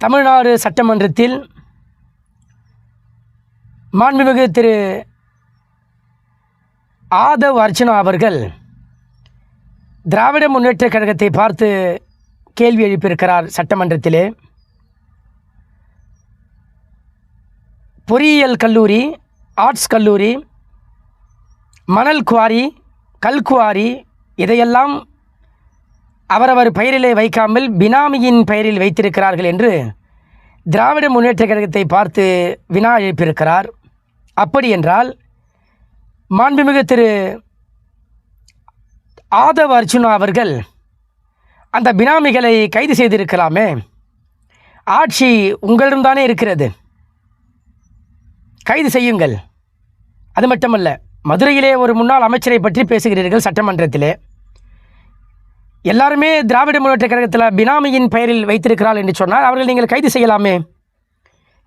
தமிழ்நாடு சட்டமன்றத்தில் மாண்புமிகு திரு ஆதவ் அர்ஜுனா அவர்கள் திராவிட முன்னேற்றக் கழகத்தை பார்த்து கேள்வி எழுப்பியிருக்கிறார். சட்டமன்றத்திலே பொறியியல் கல்லூரி, ஆர்ட்ஸ் கல்லூரி, மணல் குவாரி, கல்குவாரி இதையெல்லாம் அவரவர் பெயரிலே வைக்காமல் பினாமியின் பெயரில் வைத்திருக்கிறார்கள் என்று திராவிட முன்னேற்றக் கழகத்தை பார்த்து வினா எழுப்பியிருக்கிறார். அப்படி என்றால் மாண்புமிகு திரு ஆதவ் அர்ஜுனா அவர்கள் அந்த பினாமிகளை கைது செய்திருக்கலாமே. ஆட்சி உங்களிடம்தானே இருக்கிறது, கைது செய்யுங்கள். அது மட்டுமல்ல, மதுரையிலே ஒரு முன்னாள் அமைச்சரை பற்றி பேசுகிறீர்கள் சட்டமன்றத்திலே. எல்லாருமே திராவிட முன்னேற்றக் கழகத்தில் பினாமியின் பெயரில் வைத்திருக்கிறாள் என்று சொன்னால் அவர்கள் நீங்கள் கைது செய்யலாமே.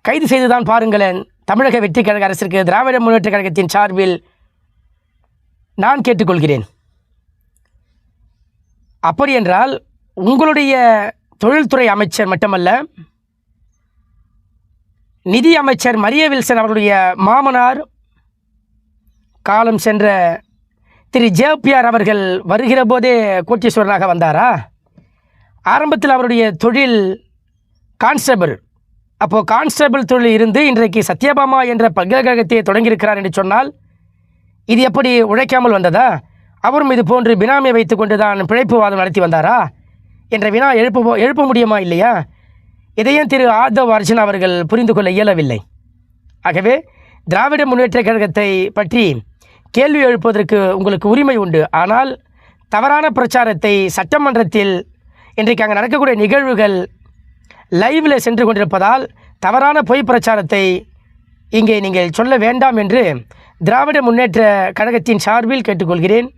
கைது செய்துதான் பாருங்களேன். தமிழக வெற்றி கழக அரசிற்கு திராவிட முன்னேற்றக் கழகத்தின் சார்பில் நான் கேட்டுக்கொள்கிறேன். அப்படி என்றால் உங்களுடைய தொழில்துறை அமைச்சர் மட்டுமல்ல, நிதி அமைச்சர் மரிய வில்சன் அவருடைய மாமனார் காலம் சென்ற திரு ஜேபிஆர் அவர்கள் வருகிற போதே கோட்டீஸ்வரனாக வந்தாரா? ஆரம்பத்தில் அவருடைய தொழில் கான்ஸ்டபிள். அப்போது கான்ஸ்டபிள் தொழில் இருந்து இன்றைக்கு சத்யபாமா என்ற பல்கலைக்கழகத்தை தொடங்கியிருக்கிறார் என்று சொன்னால் இது எப்படி உழைக்காமல் வந்ததா? அவரும் இது போன்று பினாமியை வைத்து கொண்டு தான் பிழைப்புவாதம் நடத்தி வந்தாரா என்ற வினா எழுப்ப முடியுமா இல்லையா? இதையும் திரு ஆதவ் அர்ஜுனா அவர்கள் புரிந்து கொள்ள இயலவில்லை. ஆகவே திராவிட முன்னேற்றக் கழகத்தை பற்றி கேள்வி எழுப்புவதற்கு உங்களுக்கு உரிமை உண்டு. ஆனால் தவறான பிரச்சாரத்தை சட்டமன்றத்தில் இன்றைக்கு அங்கே நடக்கக்கூடிய நிகழ்வுகள் லைவில் சென்று கொண்டிருப்பதால் தவறான பொய் பிரச்சாரத்தை இங்கே நீங்கள் சொல்ல வேண்டாம் என்று திராவிட முன்னேற்ற கழகத்தின் சார்பில் கேட்டுக்கொள்கிறேன்.